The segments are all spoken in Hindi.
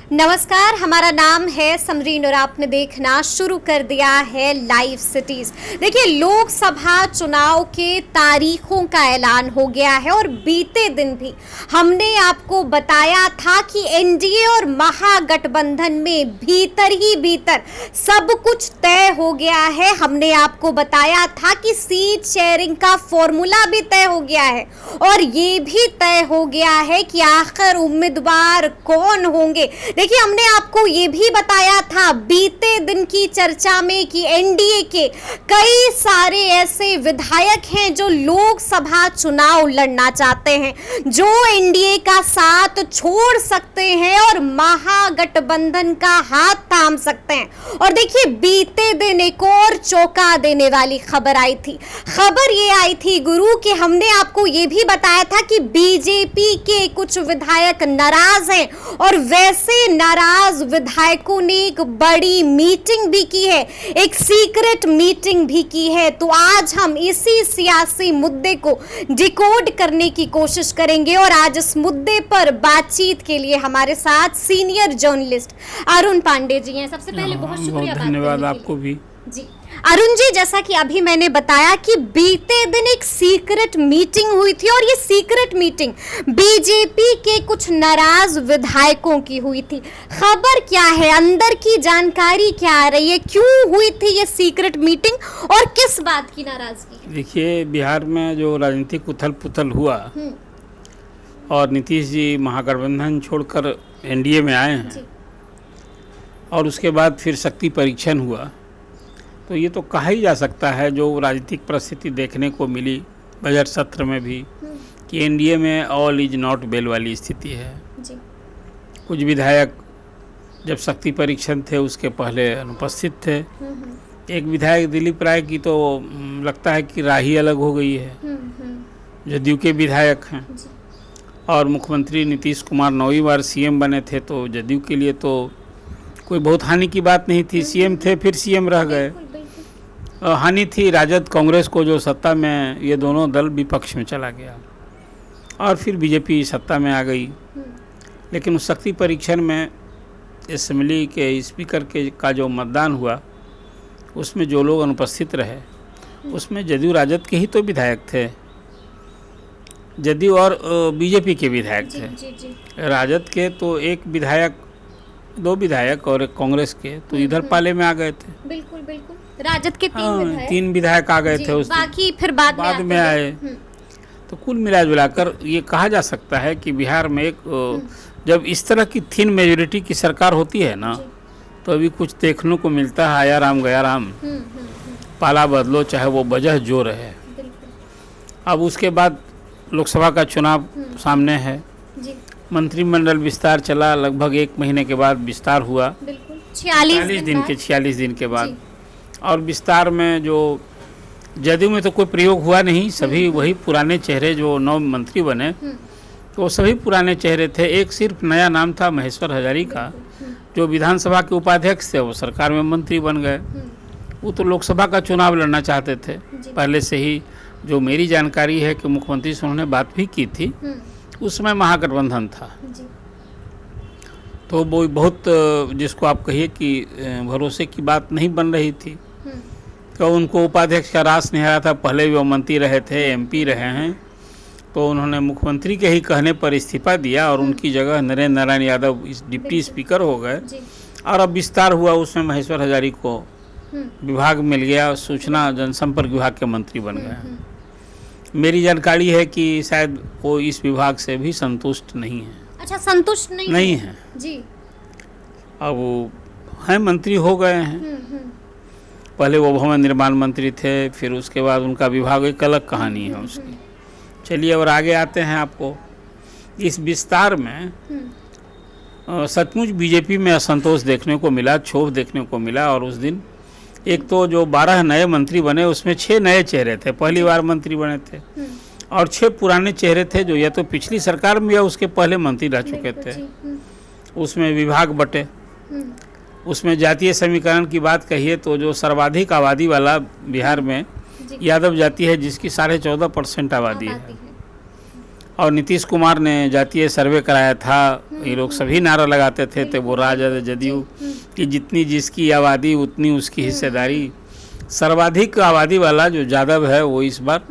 नमस्कार, हमारा नाम है समरीन और आपने देखना शुरू कर दिया है लाइव सिटीज। देखिए, लोकसभा चुनाव के तारीखों का ऐलान हो गया है और बीते दिन भी हमने आपको बताया था कि एनडीए और महागठबंधन में भीतर ही भीतर सब कुछ तय हो गया है। हमने आपको बताया था कि सीट शेयरिंग का फॉर्मूला भी तय हो गया है और ये भी तय हो गया है कि आखिर उम्मीदवार कौन होंगे। देखिए, हमने आपको ये भी बताया था बीते दिन की चर्चा में कि एनडीए के कई सारे ऐसे विधायक हैं जो लोकसभा चुनाव लड़ना चाहते हैं, जो एनडीए का साथ छोड़ सकते हैं और महागठबंधन का हाथ थाम सकते हैं। और देखिए, बीते दिन एक और चौंका देने वाली खबर आई थी। खबर ये आई थी गुरु कि हमने आपको ये भी बताया था कि बीजेपी के कुछ विधायक नाराज हैं और वैसे नाराज विधायकों ने एक बड़ी मीटिंग भी की है, एक सीक्रेट मीटिंग भी की है। तो आज हम इसी सियासी मुद्दे को डिकोड करने की कोशिश करेंगे और आज इस मुद्दे पर बातचीत के लिए हमारे साथ सीनियर जर्नलिस्ट अरुण पांडे जी हैं। सबसे पहले बहुत शुक्रिया, धन्यवाद आपको भी जी। अरुण जी, जैसा कि अभी मैंने बताया कि बीते दिन एक सीक्रेट मीटिंग हुई थी और ये सीक्रेट मीटिंग बीजेपी के कुछ नाराज विधायकों की हुई थी। खबर क्या है, अंदर की जानकारी क्या आ रही है, क्यों हुई थी ये सीक्रेट मीटिंग और किस बात की नाराजगी? देखिए, बिहार में जो राजनीतिक उथल पुथल हुआ और नीतीश जी महागठबंधन छोड़कर एनडीए में आए हैं और उसके बाद फिर शक्ति परीक्षण हुआ, तो ये तो कहा ही जा सकता है जो राजनीतिक परिस्थिति देखने को मिली बजट सत्र में भी कि एनडीए में ऑल इज नॉट वेल वाली स्थिति है जी। कुछ विधायक जब शक्ति परीक्षण थे उसके पहले अनुपस्थित थे। एक विधायक दिलीप राय की तो लगता है कि राही अलग हो गई है, जदयू के विधायक हैं और मुख्यमंत्री नीतीश कुमार 9वीं बार सीएम बने थे, तो जदयू के लिए तो कोई बहुत हानि की बात नहीं थी। सीएम थे फिर सीएम रह गए। हानि थी राजद कांग्रेस को, जो सत्ता में ये दोनों दल विपक्ष में चला गया और फिर बीजेपी सत्ता में आ गई। लेकिन उस शक्ति परीक्षण में असेंबली के स्पीकर के का जो मतदान हुआ उसमें जो लोग अनुपस्थित रहे उसमें जदयू राजद के ही तो विधायक थे, जदयू और बीजेपी के विधायक थे। राजद के तो एक विधायक, 2 विधायक और एक कांग्रेस के तो इधर पाले में आ गए थे। बिल्कुल बिल्कुल, राजद के 3 विधायक आ गए थे, उस बाकी फिर बाद में आए। तो कुल मिला जुलाकर ये कहा जा सकता है कि बिहार में एक जब इस तरह की थिन मेजोरिटी की सरकार होती है ना, तो अभी कुछ देखने को मिलता है आया राम गया राम, पाला बदलो चाहे वो वजह जो रहे। अब उसके बाद लोकसभा का चुनाव सामने है, मंत्रिमंडल विस्तार चला, लगभग 1 महीने के बाद विस्तार हुआ, 46 दिन के बाद। और विस्तार में जो जदयू में तो कोई प्रयोग हुआ नहीं, सभी वही पुराने चेहरे जो 9 मंत्री बने तो वो सभी पुराने चेहरे थे। एक सिर्फ नया नाम था महेश्वर हजारी का, जो विधानसभा के उपाध्यक्ष थे, वो सरकार में मंत्री बन गए। वो तो लोकसभा का चुनाव लड़ना चाहते थे पहले से ही। जो मेरी जानकारी है कि मुख्यमंत्री से उन्होंने बात भी की थी, उस समय महागठबंधन था, तो वो बहुत जिसको आप कहिए कि भरोसे की बात नहीं बन रही थी। तो उनको उपाध्यक्ष का रास नहीं आ रहा था, पहले भी वो मंत्री रहे थे, एमपी रहे हैं, तो उन्होंने मुख्यमंत्री के ही कहने पर इस्तीफा दिया और उनकी जगह नरेंद्र नारायण यादव डिप्टी स्पीकर हो गए। और अब विस्तार हुआ, उसमें महेश्वर हजारी को विभाग मिल गया, सूचना जनसंपर्क विभाग के मंत्री बन गए। मेरी जानकारी है कि शायद वो इस विभाग से भी संतुष्ट नहीं है। अच्छा, संतुष्ट नहीं है जी। अब वो हैं, मंत्री हो गए हैं। पहले वो भवन निर्माण मंत्री थे, फिर उसके बाद उनका विभाग एक अलग कहानी है उसकी। चलिए और आगे आते हैं। आपको इस विस्तार में सचमुच बीजेपी में असंतोष देखने को मिला, क्षोभ देखने को मिला। और उस दिन एक तो जो 12 नए मंत्री बने उसमें 6 नए चेहरे थे, पहली बार मंत्री बने थे, और 6 पुराने चेहरे थे जो या तो पिछली सरकार में या उसके पहले मंत्री रह चुके थे। उसमें विभाग बटे, उसमें जातीय समीकरण की बात कहिए तो जो सर्वाधिक आबादी वाला बिहार में यादव जाति है, जिसकी 14.5% आबादी है। और नीतीश कुमार ने जातीय सर्वे कराया था। ये लोग सभी नारा लगाते थे तो वो राजद जदयू कि जितनी जिसकी आबादी उतनी उसकी हिस्सेदारी। सर्वाधिक आबादी वाला जो यादव है वो इस बार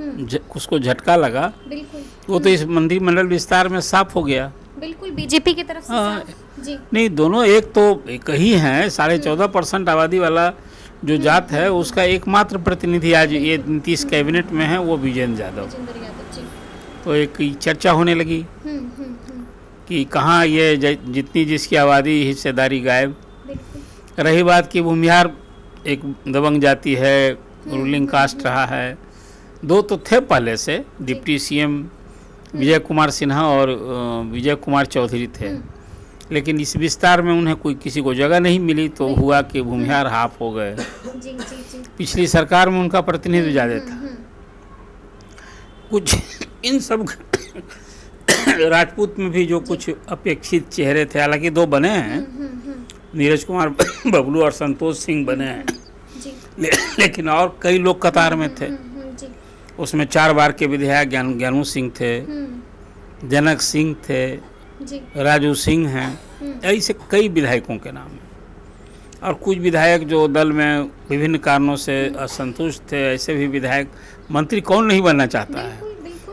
उसको झटका लगा। बिल्कुल वो तो इस मंत्रिमंडल विस्तार में साफ हो गया। बिल्कुल बीजेपी की तरफ से हाँ, जी नहीं दोनों एक ही हैं। 14.5% आबादी वाला जो जात है उसका एकमात्र प्रतिनिधि आज ये नीतीश कैबिनेट में है, वो विजेंद्र यादव। विजेंद्र यादव जी। तो एक चर्चा होने लगी कि कहाँ ये जितनी जिसकी आबादी हिस्सेदारी गायब। बिल्कुल रही बात कि भूमिहार एक दबंग जाति है, रूलिंग कास्ट रहा है। दो तो थे पहले से, डिप्टी सीएम विजय कुमार सिन्हा और विजय कुमार चौधरी थे, लेकिन इस विस्तार में उन्हें कोई किसी को जगह नहीं मिली तो हुआ कि भूमिहार हाफ हो गए। जी जी जी। पिछली सरकार में उनका प्रतिनिधित्व ज़्यादा था। कुछ इन सब राजपूत में भी जो कुछ अपेक्षित चेहरे थे, हालांकि 2 बने हैं, नीरज कुमार बबलू और संतोष सिंह बने हैं, लेकिन और कई लोग कतार में थे। उसमें 4 बार के विधायक ज्ञानू सिंह थे, जनक सिंह थे, राजू सिंह हैं, ऐसे कई विधायकों के नाम हैं। और कुछ विधायक जो दल में विभिन्न कारणों से असंतुष्ट थे, ऐसे भी विधायक। मंत्री कौन नहीं बनना चाहता है?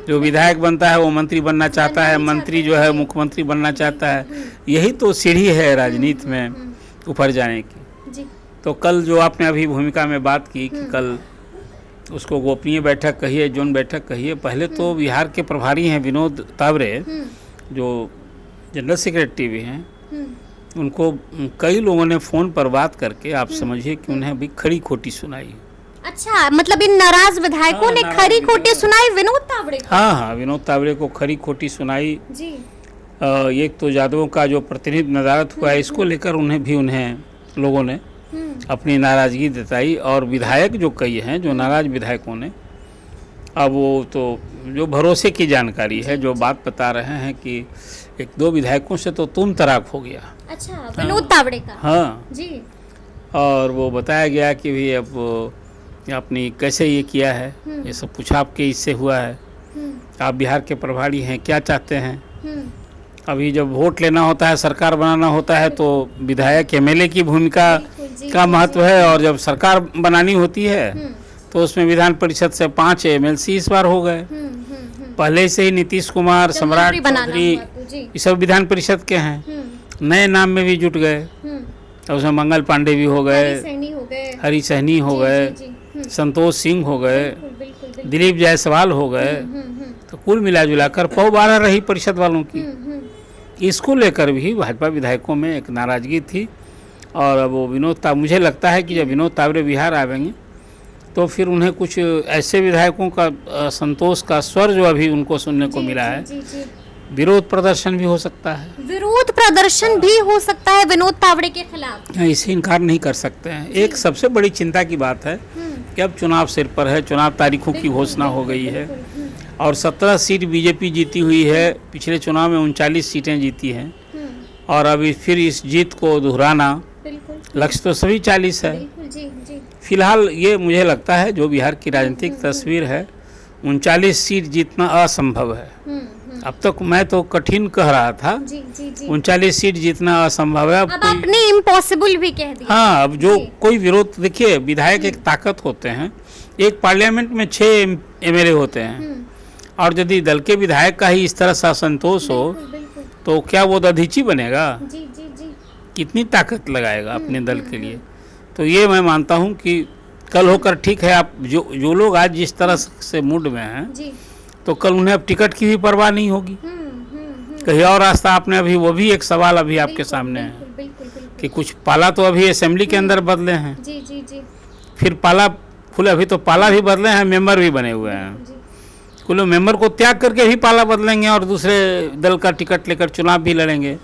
जो विधायक बनता है वो मंत्री बनना चाहता है, मंत्री जो है मुख्यमंत्री बनना चाहता है। यही तो सीढ़ी है राजनीति में ऊपर जाने की। तो कल जो आपने अभी भूमिका में बात की कि कल उसको गोपनीय बैठक कहिए, जोन बैठक कहिए, पहले तो बिहार के प्रभारी हैं विनोद तावरे, जो जनरल सेक्रेटरी भी हैं, उनको कई लोगों ने फ़ोन पर बात करके आप समझिए कि उन्हें भी खरी खोटी सुनाई। अच्छा, मतलब इन नाराज विधायकों ने खरी खोटी सुनाई विनोद तावड़े को? हाँ, विनोद तावड़े को खरी खोटी सुनाई जी। एक तो यादवों का जो प्रतिनिधि नदारत हुआ है, इसको लेकर उन्हें लोगों ने अपनी नाराज़गी जताई। और विधायक जो कई हैं, जो नाराज विधायकों ने, अब वो तो जो भरोसे की जानकारी है, जो बात बता रहे हैं कि 1-2 विधायकों से तो तुम तराक हो गया। अच्छा, विनोद तावड़े का? हाँ जी। और वो बताया गया कि भी अब आपने कैसे ये किया है, ये सब पूछा आपके इससे हुआ है, आप बिहार के प्रभारी हैं, क्या चाहते हैं? अभी जब वोट लेना होता है, सरकार बनाना होता है, तो विधायक एमएलए की भूमिका का महत्व है, और जब सरकार बनानी होती है तो उसमें विधान परिषद से 5 एमएलसी इस बार हो गए। पहले से ही नीतीश कुमार, सम्राट चौधरी, ये सब विधान परिषद के हैं, नए नाम में भी जुट गए। और उसमें मंगल पांडे भी हो गए, हरी सहनी हो गए, संतोष सिंह हो गए, दिलीप जायसवाल हो गए। तो कुल मिला जुलाकर 12 रही परिषद वालों की। इसको लेकर भी भाजपा विधायकों में एक नाराजगी थी। और अब वो मुझे लगता है कि जब विनोद तावड़े बिहार आवेंगे तो फिर उन्हें कुछ ऐसे विधायकों का संतोष का स्वर जो अभी उनको सुनने को मिला है, विरोध प्रदर्शन भी हो सकता है। विरोध प्रदर्शन भी हो सकता है विनोद तावड़े के खिलाफ, इसे इनकार नहीं कर सकते हैं। एक सबसे बड़ी चिंता की बात है कि अब चुनाव सिर पर है, चुनाव तारीखों की घोषणा हो गई है, और 17 सीट बीजेपी जीती हुई है। पिछले चुनाव में 39 सीटें जीती हैं, और अभी फिर इस जीत को दोहराना, लक्ष्य तो सभी 40 है। फिलहाल ये मुझे लगता है जो बिहार की राजनीतिक तस्वीर है, 39 सीट जीतना असंभव है। अब तक मैं तो कठिन कह रहा था, 39 सीट जीतना असंभव है। अब आपने इम्पॉसिबल भी कह दिया। हाँ, अब जो कोई विरोध, देखिए विधायक एक ताकत होते हैं, एक पार्लियामेंट में 6 एमएलए होते हैं, और यदि दल के विधायक का ही इस तरह से असंतोष हो तो क्या वो दधीची बनेगा? कितनी ताकत लगाएगा अपने दल के लिए? तो ये मैं मानता हूँ कि कल होकर ठीक है, आप जो लोग आज जिस तरह से मूड में हैं, तो कल उन्हें अब टिकट की भी परवाह नहीं होगी। कहीं और रास्ता आपने अभी, वो भी एक सवाल अभी आपके सामने है कि कुछ पाला तो अभी असेंबली के अंदर बदले हैं, फिर पाला खुले, अभी तो पाला भी बदले हैं, मेंबर भी बने हुए हैं। कुल मेंबर को त्याग करके भी पाला बदलेंगे और दूसरे दल का टिकट लेकर चुनाव भी लड़ेंगे।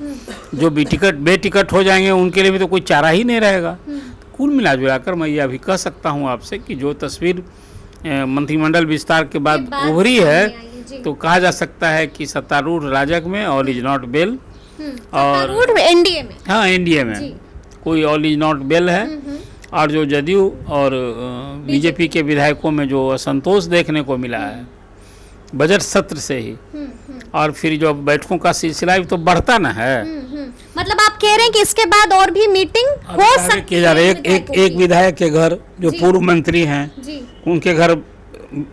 जो भी बेटिकट हो जाएंगे उनके लिए भी तो कोई चारा ही नहीं रहेगा। कुल मिला जुलाकर मैं ये अभी कह सकता हूँ आपसे कि जो तस्वीर मंत्रिमंडल विस्तार के बाद उभरी है, तो कहा जा सकता है कि सत्तारूढ़ राजग में ऑल इज नॉट वेल, और एनडीए में, हाँ एनडीए में कोई ऑल इज नॉट वेल है। और जो जदयू और बीजेपी के विधायकों में जो असंतोष देखने को मिला है बजट सत्र से ही, और फिर जो बैठकों का सिलसिला है तो बढ़ता ना है। मतलब आप कह रहे हैं कि इसके बाद और भी मीटिंग हो सकती है? एक विधायक के घर जो पूर्व मंत्री हैं जी उनके घर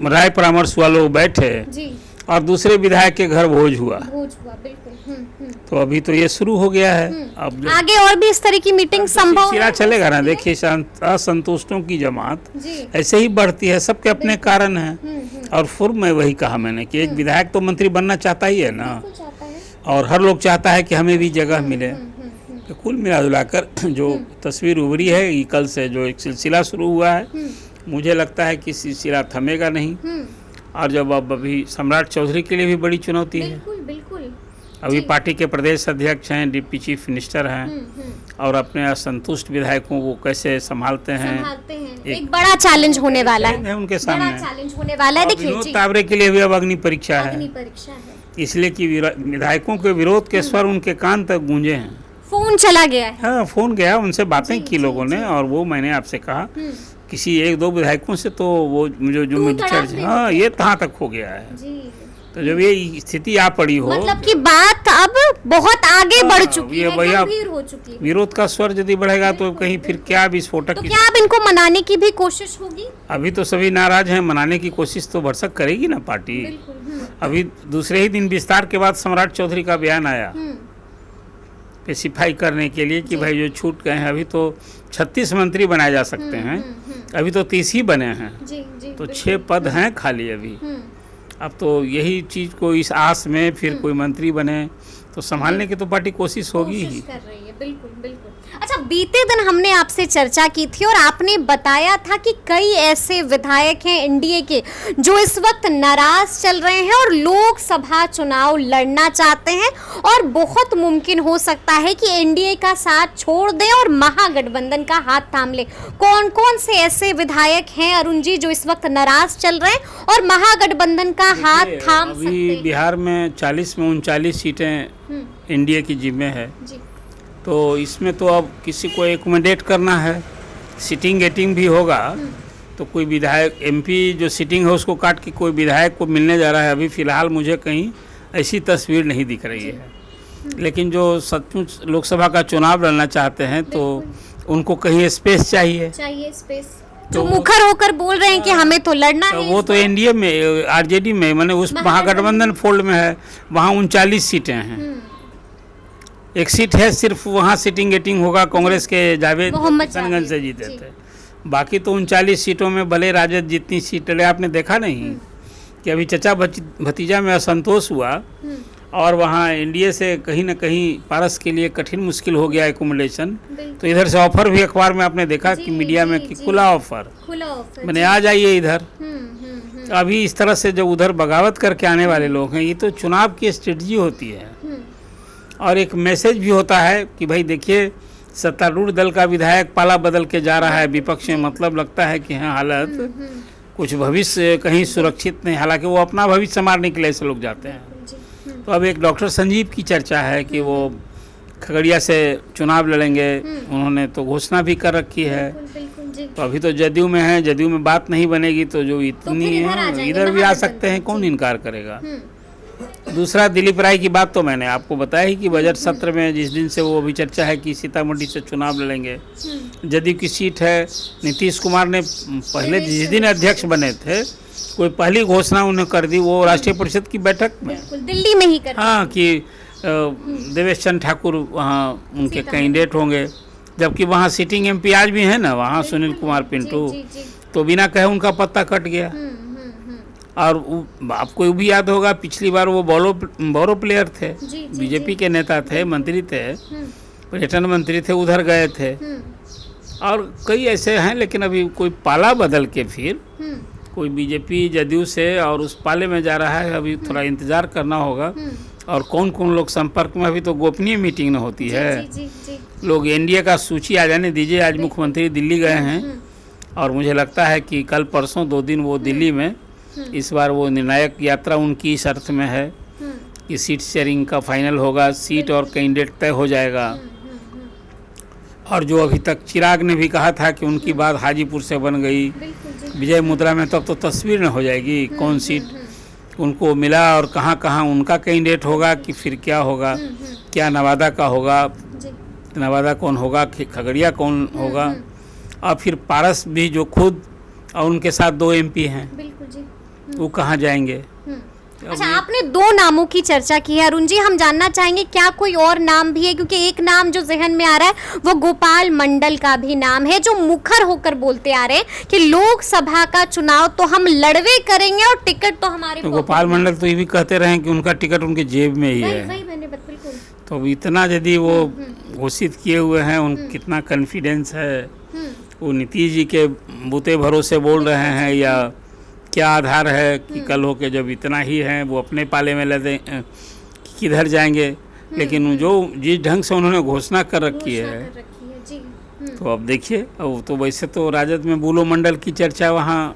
राय परामर्श हुआ, लोग बैठे जी, और दूसरे विधायक के घर भोज हुआ। बिल्कुल। तो अभी तो ये शुरू हो गया है। अब जो आगे और भी इस तरह की मीटिंग संभव सिलसिला चलेगा ना। देखिए असंतुष्टों की जमात जी ऐसे ही बढ़ती है, सबके अपने कारण हैं। और पूर्व में वही कहा मैंने कि एक विधायक तो मंत्री बनना चाहता ही है ना, चाहता है। और हर लोग चाहता है कि हमें भी जगह मिले। तो कुल मिलाजुलाकर जो तस्वीर उभरी है ये कल से जो एक सिलसिला शुरू हुआ है, मुझे लगता है कि सिलसिला थमेगा नहीं। और जब अब अभी सम्राट चौधरी के लिए भी बड़ी चुनौती है। बिल्कुल अभी पार्टी के प्रदेश अध्यक्ष हैं, डिप्टी चीफ मिनिस्टर हैं, और अपने असंतुष्ट विधायकों को कैसे संभालते हैं, एक बड़ा चैलेंज होने वाला है उनके सामने। चैलेंज होने वाला है। देखिए विनोद तावरे के लिए भी अब अग्नि परीक्षा है, इसलिए कि विधायकों के विरोध के स्वर उनके कान तक गूंजे हैं। फोन चला गया है। हाँ, फोन गया, उनसे बातें की लोगों ने, और वो मैंने आपसे कहा किसी एक दो विधायकों से तो वो जो हाँ ये कहाँ तक हो गया है। तो जब ये स्थिति आ पड़ी हो, मतलब कि बात अब बहुत आगे बढ़ चुकी है, भैया गंभीर हो चुकी है। विरोध का स्वर यदि बढ़ेगा तो कहीं फिर क्या विस्फोटक। तो क्या अब इनको मनाने की भी कोशिश होगी? अभी तो सभी नाराज हैं, मनाने की कोशिश तो भरसक करेगी ना पार्टी। अभी दूसरे ही दिन विस्तार के बाद सम्राट चौधरी का बयान आया स्पेसिफाई करने के लिए कि भाई जो छूट गए हैं, अभी तो 36 मंत्री बनाए जा सकते हैं, अभी तो 30 ही बने हैं। तो 6 पद हैं खाली अभी। अब तो यही चीज को इस आस में फिर कोई मंत्री बने तो संभालने की तो पार्टी कोशिश होगी ही। कर रही है, बिल्कुल। अच्छा, बीते दिन हमने आपसे चर्चा की थी और आपने बताया था कि कई ऐसे विधायक हैं एनडीए के जो इस वक्त नाराज चल रहे हैं और लोकसभा चुनाव लड़ना चाहते हैं, और बहुत मुमकिन हो सकता है कि एनडीए का साथ छोड़ दें और महागठबंधन का हाथ थाम ले। कौन कौन से ऐसे विधायक हैं अरुण जी जो इस वक्त नाराज चल रहे हैं और महागठबंधन का हाथ थाम सकते हैं? बिहार में 40 में 39 सीटें एनडीए की जिम्मे है जी। तो इसमें तो अब किसी को एकोमोडेट करना है, सिटिंग गेटिंग भी होगा। तो कोई विधायक एमपी जो सिटिंग है उसको काट के कोई विधायक को मिलने जा रहा है, अभी फ़िलहाल मुझे कहीं ऐसी तस्वीर नहीं दिख रही है। लेकिन जो सचमुच लोकसभा का चुनाव लड़ना चाहते हैं तो उनको कहीं स्पेस चाहिए स्पेस। जो मुखर होकर बोल रहे हैं कि हमें तो लड़ना है, वो तो एनडीए में, आरजेडी में, माने उस महागठबंधन फोल्ड में है, वहाँ 39 सीटें हैं। एक सीट है सिर्फ, वहाँ सिटिंग गेटिंग होगा, कांग्रेस के जावेद किशनगंज से जीते थे। बाकी तो 39 सीटों में भले राजद जितनी सीट लड़े, आपने देखा नहीं कि अभी चचा भतीजा में असंतोष हुआ और वहाँ एनडीए से कहीं ना कहीं पारस के लिए कठिन मुश्किल हो गया एकोमोडेशन। तो इधर से ऑफर भी अखबार में आपने देखा कि मीडिया में कि खुला ऑफर मैंने आ जाइए इधर। अभी इस तरह से जो उधर बगावत करके आने वाले लोग हैं, ये तो चुनाव की स्ट्रेटजी होती है और एक मैसेज भी होता है कि भाई देखिए सत्तारूढ़ दल का विधायक पाला बदल के जा रहा है विपक्ष में, मतलब लगता है कि हाँ हालत कुछ भविष्य कहीं सुरक्षित नहीं, हालांकि वो अपना भविष्य संवारने के लिए ऐसे लोग जाते हैं। तो अब एक डॉक्टर संजीव की चर्चा है कि वो खगड़िया से चुनाव लड़ेंगे, उन्होंने तो घोषणा भी कर रखी है। तो अभी तो जदयू में है, जदयू में बात नहीं बनेगी तो जो इतनी है इधर भी आ सकते हैं, कौन इनकार करेगा। दूसरा दिलीप राय की बात तो मैंने आपको बताया ही कि बजट सत्र में जिस दिन से वो अभी चर्चा है कि सीतामढ़ी से चुनाव लड़ेंगे, जदयू की सीट है। नीतीश कुमार ने पहले जिस दिन अध्यक्ष बने थे कोई पहली घोषणा उन्हें कर दी, वो राष्ट्रीय परिषद की बैठक में दिल्ली में ही कर, हाँ, कि देवेश चंद्र ठाकुर वहाँ उनके कैंडिडेट होंगे, जबकि वहाँ सिटिंग एमपी आज भी है ना वहाँ सुनील कुमार पिंटू, तो बिना कहे उनका पत्ता कट गया। और आपको भी याद होगा पिछली बार वो बोरो प्लेयर थे, बीजेपी के नेता थे, मंत्री थे, पर्यटन मंत्री थे, उधर गए थे। और कई ऐसे हैं, लेकिन अभी कोई पाला बदल के फिर कोई बीजेपी जदयू से और उस पाले में जा रहा है, अभी थोड़ा इंतज़ार करना होगा। और कौन कौन लोग संपर्क में, अभी तो गोपनीय मीटिंग न होती है। लोग एनडीए का सूची आ जाने दीजिए। आज मुख्यमंत्री दिल्ली गए हैं और मुझे लगता है कि कल परसों 2 दिन वो दिल्ली में, इस बार वो निर्णायक यात्रा उनकी इस अर्थ में है कि सीट शेयरिंग का फाइनल होगा, सीट और कैंडिडेट तय हो जाएगा। और जो अभी तक चिराग ने भी कहा था कि उनकी बात हाजीपुर से बन गई, विजय मुद्रा में तब तो तस्वीर न हो जाएगी कौन सीट। उनको मिला और कहाँ कहाँ उनका कैंडिडेट होगा कि फिर क्या होगा, क्या नवादा का होगा, जी नवादा कौन होगा, खगड़िया कौन होगा, और फिर पारस भी जो खुद और उनके साथ 2 MP हैं, बिल्कुल जी। वो कहाँ जाएंगे। अच्छा, आपने 2 नामों की चर्चा की है अरुण जी, हम जानना चाहेंगे क्या कोई और नाम भी है, क्योंकि एक नाम जो जहन में आ रहा है वो गोपाल मंडल का भी नाम है, जो मुखर होकर बोलते आ रहे हैं कि लोकसभा का चुनाव तो हम लड़वे करेंगे और टिकट तो हमारे तो गोपाल मंडल तो ये भी कहते रहे कि उनका टिकट उनके जेब में ही वही है। वही मैंने बिल्कुल। तो इतना यदि वो घोषित किए हुए हैं, उन कितना कॉन्फिडेंस है, वो नीतीश जी के बूते भरोसे बोल रहे हैं या क्या आधार है कि कल हो के जब इतना ही है वो अपने पाले में लदे किधर जाएंगे। लेकिन जो जिस ढंग से उन्होंने घोषणा कर रखी है जी। तो अब देखिए, अब तो वैसे तो राजद में बुलो मंडल की चर्चा वहाँ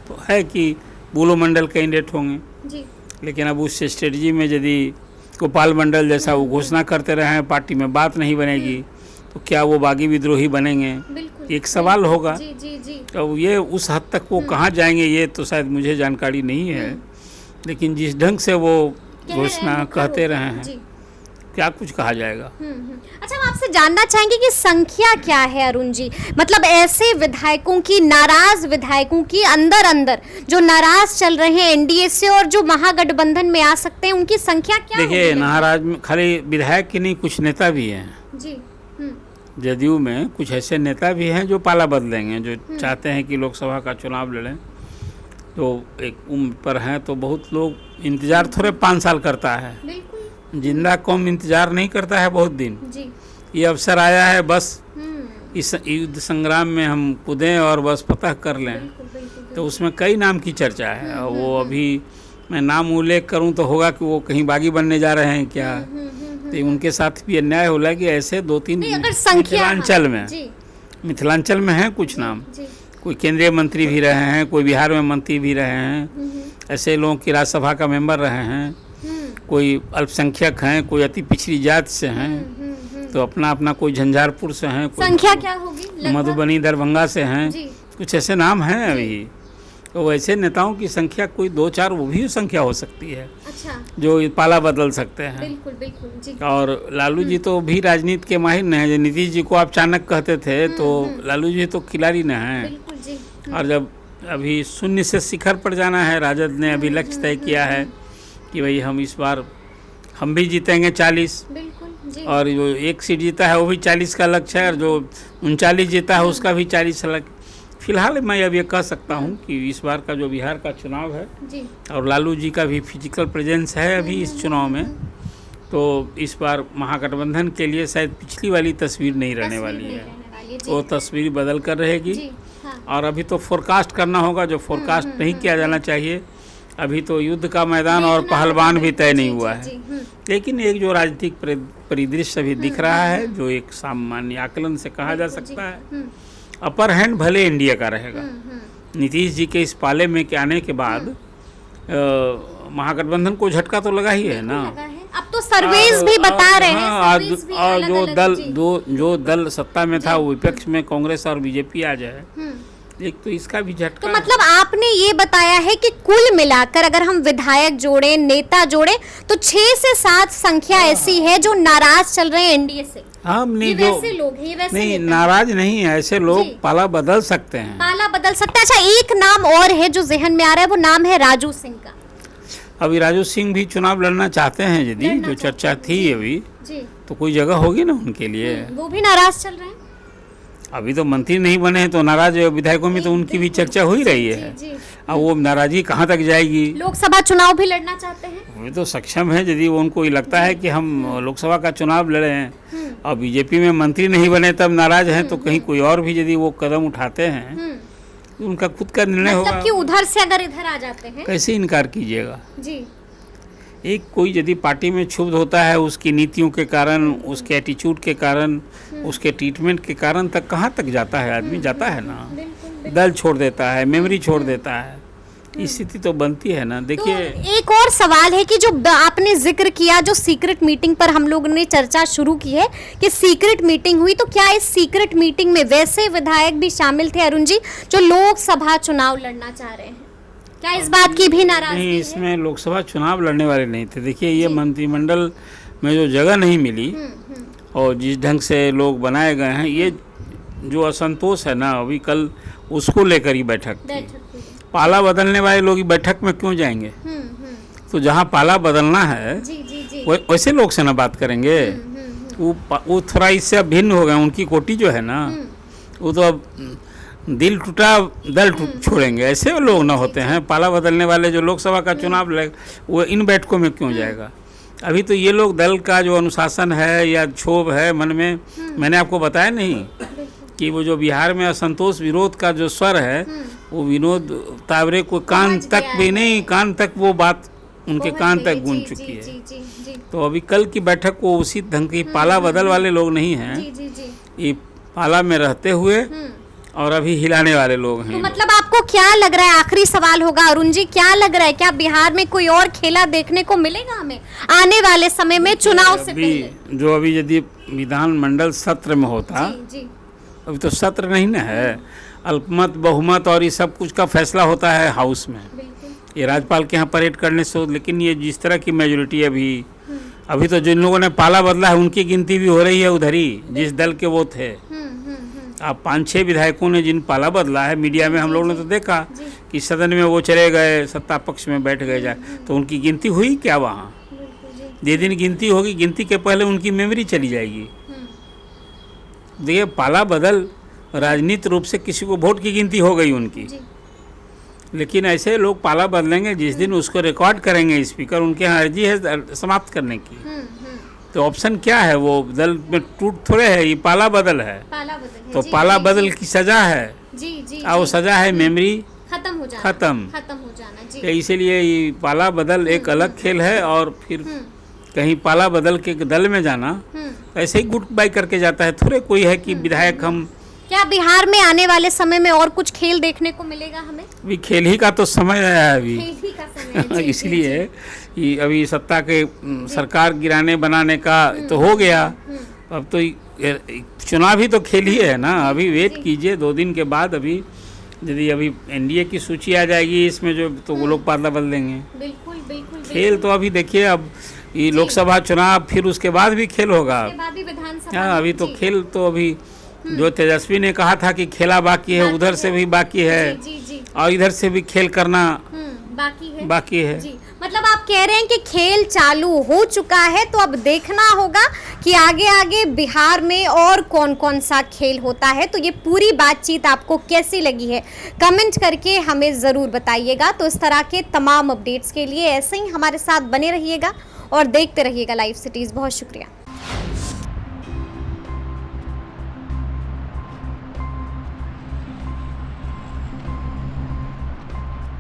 तो है कि बुलो मंडल कैंडिडेट होंगे जी। लेकिन अब उस स्ट्रेटजी में यदि गोपाल मंडल जैसा वो घोषणा करते रहे हैं, पार्टी में बात नहीं बनेगी तो क्या वो बागी विद्रोही बनेंगे, एक सवाल होगा। जी जी जी। तो ये उस हद तक वो कहाँ जाएंगे ये तो शायद मुझे जानकारी नहीं है, लेकिन जिस ढंग से वो घोषणा कहते रहे हैं, क्या कुछ कहा जाएगा। अच्छा, हम आपसे जानना चाहेंगे कि संख्या क्या है अरुण जी, मतलब ऐसे विधायकों की, नाराज विधायकों की अंदर अंदर जो नाराज चल रहे हैं एनडीए से और जो महागठबंधन में आ सकते हैं, उनकी संख्या क्या है? देखिए, नाराज में खाली विधायक की नहीं, कुछ नेता भी हैं जी। जदयू में, कुछ ऐसे नेता भी हैं जो पाला बदलेंगे, जो चाहते हैं कि लोकसभा का चुनाव लड़ें। तो एक उम्र पर हैं तो बहुत लोग इंतजार थोड़े 5 साल करता है, जिंदा कौम इंतजार नहीं करता है बहुत दिन जी। ये अवसर आया है, बस इस युद्ध संग्राम में हम कूदें और बस फतह कर लें। तो उसमें कई नाम की चर्चा है, वो अभी मैं नाम उल्लेख करूं तो होगा कि वो कहीं बागी बनने जा रहे हैं क्या, तो उनके साथ भी अन्याय होला कि ऐसे 2-3 मिथिलांचल में हैं कुछ नाम, कोई केंद्रीय मंत्री भी रहे हैं, कोई बिहार में मंत्री भी रहे हैं, ऐसे लोगों की राज्यसभा का मेंबर रहे हैं, कोई अल्पसंख्यक हैं, कोई अति पिछड़ी जात से हैं, तो अपना अपना कोई झंझारपुर से हैं, संख्या क्या होगी, मधुबनी दरभंगा से हैं, कुछ ऐसे नाम हैं अभी। तो वैसे नेताओं की संख्या कोई 2-4 वो भी संख्या हो सकती है। अच्छा। जो पाला बदल सकते हैं। बिल्कुल बिल्कुल जी। और लालू जी तो भी राजनीति के माहिर न हैं, नीतीश जी को आप चाणक्य कहते थे, तो लालू जी तो खिलाड़ी न हैं। और जब अभी 0 से शिखर पर जाना है, राजद ने अभी लक्ष्य तय किया है कि भाई हम इस बार हम भी जीतेंगे 40, और जो 1 सीट जीता है वो भी 40 का लक्ष्य है, और जो 39 जीता है उसका भी 40 लक्ष्य। फिलहाल मैं अब ये कह सकता हूँ कि इस बार का जो बिहार का चुनाव है जी, और लालू जी का भी फिजिकल प्रेजेंस है अभी इस चुनाव में, तो इस बार महागठबंधन के लिए शायद पिछली वाली तस्वीर नहीं रहने वाली है, वो तस्वीर बदल कर रहेगी। हाँ। और अभी तो फोरकास्ट करना होगा, जो फोरकास्ट नहीं किया जाना चाहिए। अभी तो युद्ध का मैदान और पहलवान भी तय नहीं हुआ है, लेकिन एक जो राजनीतिक परिदृश्य अभी दिख रहा है, जो एक सामान्य आकलन से कहा जा सकता है, अपर हैंड भले इंडिया का रहेगा। नीतीश जी के इस पाले में के आने के बाद महागठबंधन को झटका तो लगा ही है ना। अब तो सर्वेस भी बता रहे हैं। और जो दल सत्ता में था वो विपक्ष में कांग्रेस और बीजेपी आ जाए, एक तो इसका भी झटका। तो मतलब आपने ये बताया है कि कुल मिलाकर अगर हम विधायक जोड़े, नेता जोड़े, तो 6 से 7 संख्या ऐसी है जो नाराज चल रहे हैं एनडीए से। हम नहीं, जो वैसे लोग हैं, वैसे नहीं नाराज नहीं है, ऐसे लोग पाला बदल सकते हैं, पाला बदल सकते हैं। अच्छा, एक नाम और है जो जहन में आ रहा है, वो नाम है राजू सिंह का। अभी राजू सिंह भी चुनाव लड़ना चाहते हैं, यदि जो चर्चा थी अभी, तो कोई जगह होगी ना उनके लिए। वो भी नाराज चल रहे हैं। अभी तो मंत्री नहीं बने हैं, तो नाराज विधायकों में तो उनकी भी चर्चा हो ही रही है। अब वो नाराजगी कहाँ तक जाएगी। लोकसभा चुनाव भी लड़ना चाहते हैं, वे तो सक्षम है, यदि वो उनको लगता है कि हम लोकसभा का चुनाव लड़े हैं और बीजेपी में मंत्री नहीं बने तब नाराज हैं, तो कहीं कोई और भी यदि वो कदम उठाते हैं, उनका खुद का निर्णय होगा। मतलब कि उधर से अगर इधर आ जाते हैं, कैसे इनकार कीजिएगा जी। एक कोई यदि पार्टी में क्षुब्ध होता है, उसकी नीतियों के कारण, उसके एटीट्यूड के कारण, उसके ट्रीटमेंट के कारण तक कहाँ तक जाता है आदमी, जाता है ना, दल छोड़ देता है, मेमोरी छोड़ देता है, स्थिति तो बनती है ना। देखिए, तो एक और सवाल है कि जो आपने जिक्र किया, जो सीक्रेट मीटिंग पर हम लोगों ने चर्चा शुरू की है कि सीक्रेट मीटिंग हुई, तो क्या इस सीक्रेट मीटिंग में वैसे विधायक भी शामिल थे अरुण जी जो लोकसभा चुनाव लड़ना चाह रहे हैं? क्या इस बात की भी नाराजगी नहीं, है? इसमें लोकसभा चुनाव लड़ने वाले नहीं थे। देखिए, ये मंत्रिमंडल में जो जगह नहीं मिली और जिस ढंग से लोग बनाए गए हैं, ये जो असंतोष है ना, अभी कल उसको लेकर ही बैठक थी। पाला बदलने वाले लोग ही बैठक में क्यों जाएंगे? तो जहाँ पाला बदलना है जी जी जी। वैसे लोग से ना बात करेंगे। वो थोड़ा इससे अब भिन्न हो गए। उनकी कोटि जो है ना, वो तो अब दिल टूटा दल छोड़ेंगे, ऐसे लोग ना होते हैं। पाला बदलने वाले जो लोकसभा का चुनाव लड़े, वो इन बैठकों में क्यों जाएगा? अभी तो ये लोग दल का जो अनुशासन है या क्षोभ है मन में, मैंने आपको बताया नहीं कि वो जो बिहार में असंतोष विरोध का जो स्वर है, वो विनोद तावरे को कान तक भी नहीं, कान तक वो बात उनके कान तक गूंज चुकी है। तो अभी कल की बैठक को उसी ढंग की, पाला बदल वाले लोग नहीं हैं, ये पाला में रहते हुए और अभी हिलाने वाले लोग हैं। तो मतलब आपको क्या लग रहा है, आखिरी सवाल होगा अरुण जी, क्या लग रहा है, क्या बिहार में कोई और खेला देखने को मिलेगा हमें आने वाले समय में चुनाव से पहले? जो अभी यदि विधानमंडल सत्र में होता, जी। अभी तो सत्र नहीं ना है, अल्पमत बहुमत और ये सब कुछ का फैसला होता है हाउस में, ये राज्यपाल के यहाँ परेड करने से। लेकिन ये जिस तरह की मेजोरिटी अभी तो जिन लोगों ने पाला बदला है उनकी गिनती भी हो रही है उधर ही, जिस दल के वो थे। अब 5-6 विधायकों ने जिन पाला बदला है, मीडिया में हम लोगों ने तो देखा कि सदन में वो चले गए, सत्ता पक्ष में बैठ गए जाए, तो उनकी गिनती हुई क्या वहाँ? जिस दिन गिनती होगी, गिनती के पहले उनकी मेमोरी चली जाएगी। देखिए, पाला बदल राजनीतिक रूप से किसी को वोट की गिनती हो गई उनकी, लेकिन ऐसे लोग पाला बदलेंगे जिस दिन उसको रिकॉर्ड करेंगे स्पीकर, उनके यहाँ अर्जी है समाप्त करने की। तो ऑप्शन क्या है? वो दल में टूट थोड़े है, ये पाला बदल है। तो पाला बदल की सजा है, और वो सजा है मेमोरी खत्म हो जाना, तो इसीलिए ये पाला बदल एक अलग खेल है। और फिर कहीं पाला बदल के दल में जाना ऐसे ही गुड बाय करके जाता है, थोड़े कोई है कि विधायक हम। क्या बिहार में आने वाले समय में और कुछ खेल देखने को मिलेगा हमें? अभी खेल ही का तो समय है अभी, खेल ही का समय है। इसलिए कि अभी सत्ता के सरकार गिराने बनाने का तो हो गया, अब तो चुनाव ही तो खेल ही है ना। अभी वेट कीजिए 2 दिन के बाद, अभी यदि अभी एनडीए की सूची आ जाएगी इसमें जो, तो वो लोग पाला बदल देंगे। बिल्कुल बिल्कुल। खेल तो अभी देखिए, अब ये लोकसभा चुनाव, फिर उसके बाद भी खेल होगा। हाँ, अभी तो खेल तो अभी जो तेजस्वी ने कहा था कि खेला बाकी है, उधर से भी बाकी है, और इधर से भी खेल करना बाकी है। जी। मतलब आप कह रहे हैं कि खेल चालू हो चुका है, तो अब देखना होगा कि आगे आगे बिहार में और कौन कौन सा खेल होता है। तो ये पूरी बातचीत आपको कैसी लगी है, कमेंट करके हमें ज़रूर बताइएगा। तो इस तरह के तमाम अपडेट्स के लिए ऐसे ही हमारे साथ बने रहिएगा और देखते रहिएगा लाइव सिटीज़। बहुत शुक्रिया।